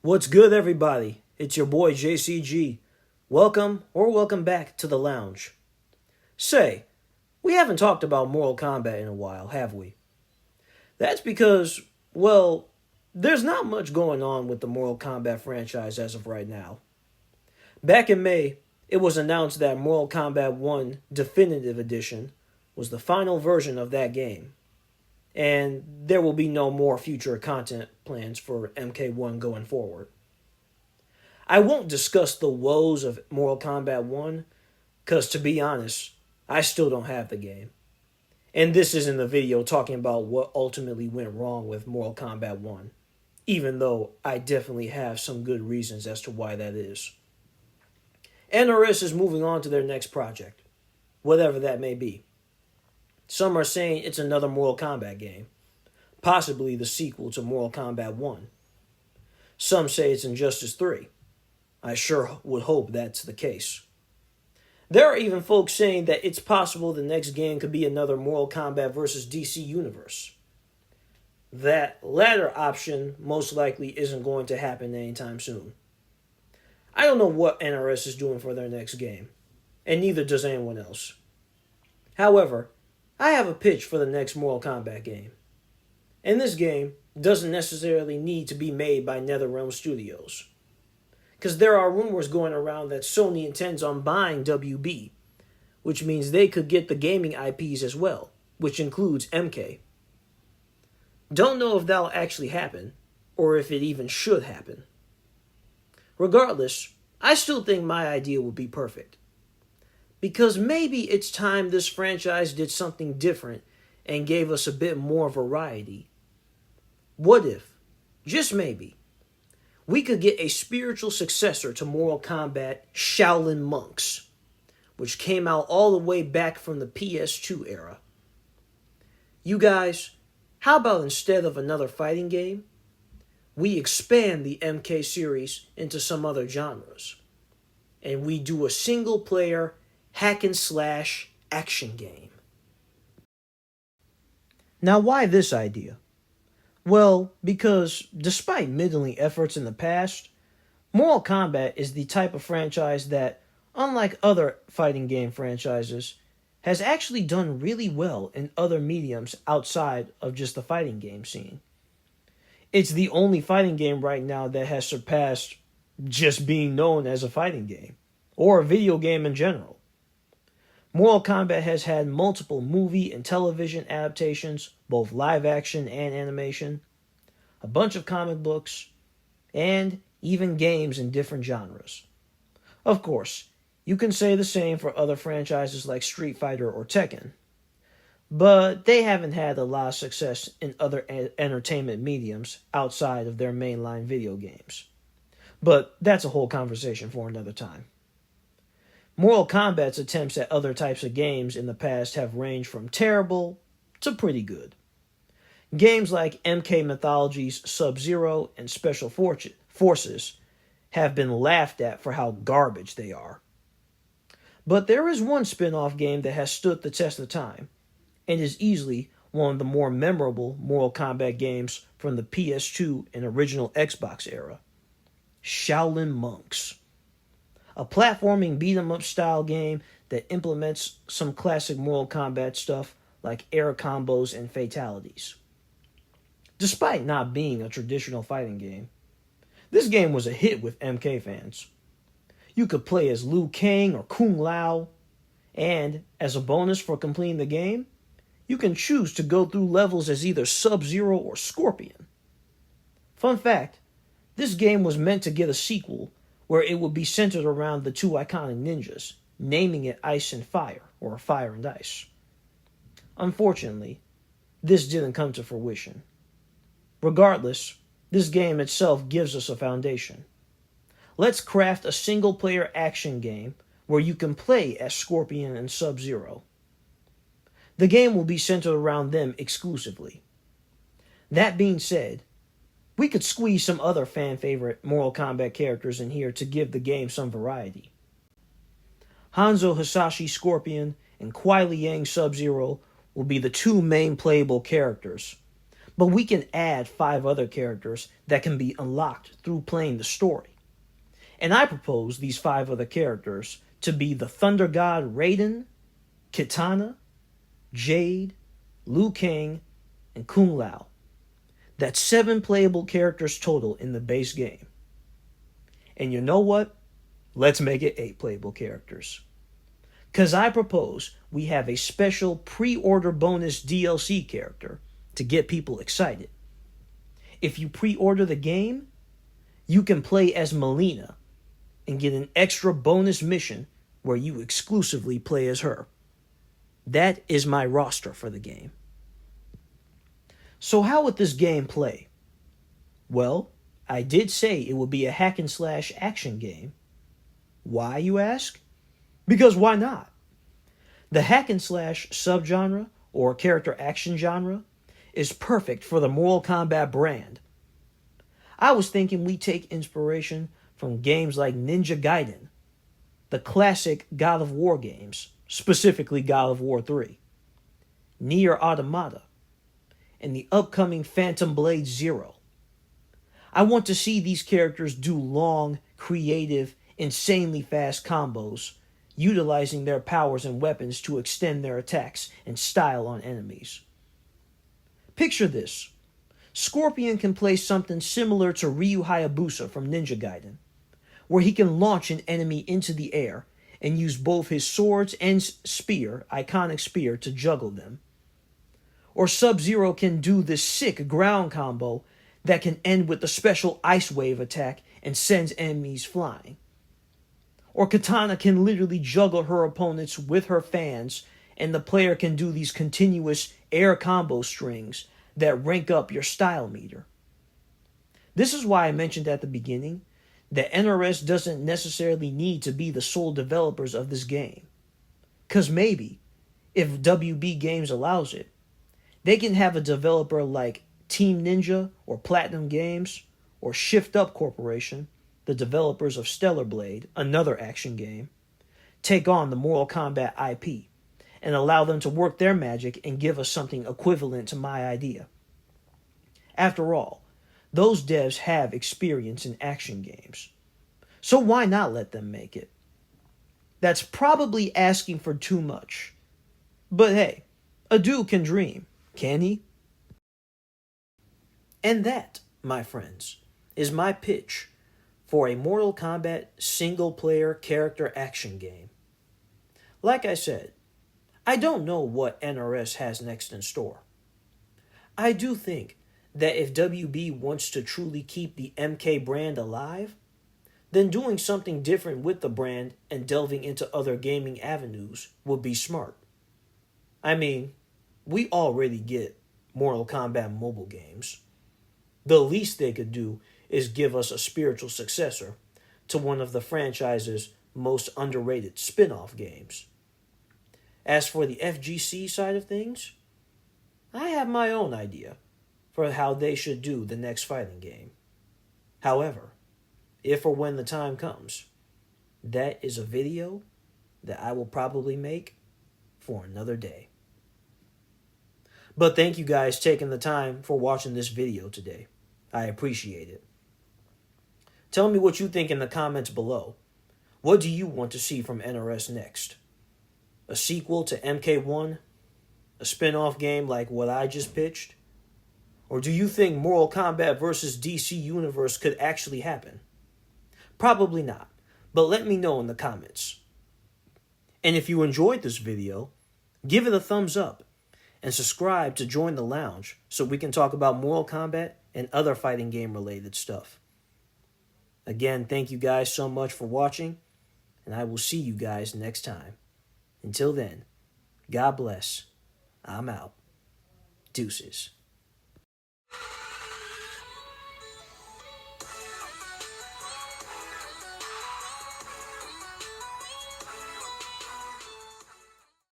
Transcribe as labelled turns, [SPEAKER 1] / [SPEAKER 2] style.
[SPEAKER 1] What's good, everybody? It's your boy JCG. Welcome back to the lounge. Say, we haven't talked about Mortal Kombat in a while, have we? That's because, well, there's not much going on with the Mortal Kombat franchise as of right now. Back in May, it was announced that Mortal Kombat 1 Definitive Edition was the final version of that game, and there will be no more future content plans for MK1 going forward. I won't discuss the woes of Mortal Kombat 1, because to be honest, I still don't have the game. And this isn't a video talking about what ultimately went wrong with Mortal Kombat 1, even though I definitely have some good reasons as to why that is. NRS is moving on to their next project, whatever that may be. Some are saying it's another Mortal Kombat game, possibly the sequel to Mortal Kombat 1. Some say it's Injustice 3. I sure would hope that's the case. There are even folks saying that it's possible the next game could be another Mortal Kombat vs. DC universe. That latter option most likely isn't going to happen anytime soon. I don't know what NRS is doing for their next game, and neither does anyone else. However, I have a pitch for the next Mortal Kombat game. And this game doesn't necessarily need to be made by NetherRealm Studios, because there are rumors going around that Sony intends on buying WB, which means they could get the gaming IPs as well, which includes MK. Don't know if that'll actually happen, or if it even should happen. Regardless, I still think my idea would be perfect. Because maybe it's time this franchise did something different and gave us a bit more variety. What if, just maybe, we could get a spiritual successor to Mortal Kombat, Shaolin Monks, which came out all the way back from the PS2 era. You guys, how about instead of another fighting game, we expand the MK series into some other genres, and we do a single-player hack-and-slash action game? Now, why this idea? Well, because despite middling efforts in the past, Mortal Kombat is the type of franchise that, unlike other fighting game franchises, has actually done really well in other mediums outside of just the fighting game scene. It's the only fighting game right now that has surpassed just being known as a fighting game, or a video game in general. Mortal Kombat has had multiple movie and television adaptations, both live action and animation, a bunch of comic books, and even games in different genres. Of course, you can say the same for other franchises like Street Fighter or Tekken, but they haven't had a lot of success in other entertainment mediums outside of their mainline video games. But that's a whole conversation for another time. Mortal Kombat's attempts at other types of games in the past have ranged from terrible to pretty good. Games like MK Mythology's Sub-Zero and Special Forces have been laughed at for how garbage they are. But there is one spin-off game that has stood the test of time, and is easily one of the more memorable Mortal Kombat games from the PS2 and original Xbox era: Shaolin Monks. A platforming beat-em-up style game that implements some classic Mortal Kombat stuff like air combos and fatalities. Despite not being a traditional fighting game, this game was a hit with MK fans. You could play as Liu Kang or Kung Lao, and as a bonus for completing the game, you can choose to go through levels as either Sub-Zero or Scorpion. Fun fact, this game was meant to get a sequel where it would be centered around the two iconic ninjas, naming it Ice and Fire, or Fire and Ice. Unfortunately, this didn't come to fruition. Regardless, this game itself gives us a foundation. Let's craft a single-player action game where you can play as Scorpion and Sub-Zero. The game will be centered around them exclusively. That being said, we could squeeze some other fan-favorite Mortal Kombat characters in here to give the game some variety. Hanzo Hasashi Scorpion and Kuai Liang Sub-Zero will be the two main playable characters, but we can add 5 other characters that can be unlocked through playing the story. And I propose these 5 other characters to be the Thunder God Raiden, Kitana, Jade, Liu Kang, and Kung Lao. That's 7 playable characters total in the base game. And you know what? Let's make it 8 playable characters. Because I propose we have a special pre-order bonus DLC character to get people excited. If you pre-order the game, you can play as Melina and get an extra bonus mission where you exclusively play as her. That is my roster for the game. So how would this game play? Well, I did say it would be a hack and slash action game. Why, you ask? Because why not? The hack and slash subgenre, or character action genre, is perfect for the Mortal Kombat brand. I was thinking we take inspiration from games like Ninja Gaiden, the classic God of War games, specifically God of War 3, Nier Automata, and the upcoming Phantom Blade Zero. I want to see these characters do long, creative, insanely fast combos, utilizing their powers and weapons to extend their attacks and style on enemies. Picture this. Scorpion can play something similar to Ryu Hayabusa from Ninja Gaiden, where he can launch an enemy into the air and use both his swords and spear, iconic spear, to juggle them. Or Sub-Zero can do this sick ground combo that can end with the special Ice Wave attack and sends enemies flying. Or Kitana can literally juggle her opponents with her fans, and the player can do these continuous air combo strings that rank up your style meter. This is why I mentioned at the beginning that NRS doesn't necessarily need to be the sole developers of this game. Because maybe, if WB Games allows it, they can have a developer like Team Ninja or Platinum Games or Shift Up Corporation, the developers of Stellar Blade, another action game, take on the Mortal Kombat IP and allow them to work their magic and give us something equivalent to my idea. After all, those devs have experience in action games. So why not let them make it? That's probably asking for too much. But hey, a dude can dream, can he? And that, my friends, is my pitch for a Mortal Kombat single-player character action game. Like I said, I don't know what NRS has next in store. I do think that if WB wants to truly keep the MK brand alive, then doing something different with the brand and delving into other gaming avenues would be smart. I mean, we already get Mortal Kombat mobile games. The least they could do is give us a spiritual successor to one of the franchise's most underrated spin-off games. As for the FGC side of things, I have my own idea for how they should do the next fighting game. However, if or when the time comes, that is a video that I will probably make for another day. But thank you guys taking the time for watching this video today. I appreciate it. Tell me what you think in the comments below. What do you want to see from NRS next? A sequel to MK1? A spin-off game like what I just pitched? Or do you think Mortal Kombat vs. DC Universe could actually happen? Probably not, but let me know in the comments. And if you enjoyed this video, give it a thumbs up and subscribe to join the lounge so we can talk about Mortal Kombat and other fighting game related stuff. Again, thank you guys so much for watching, and I will see you guys next time. Until then, God bless. I'm out. Deuces.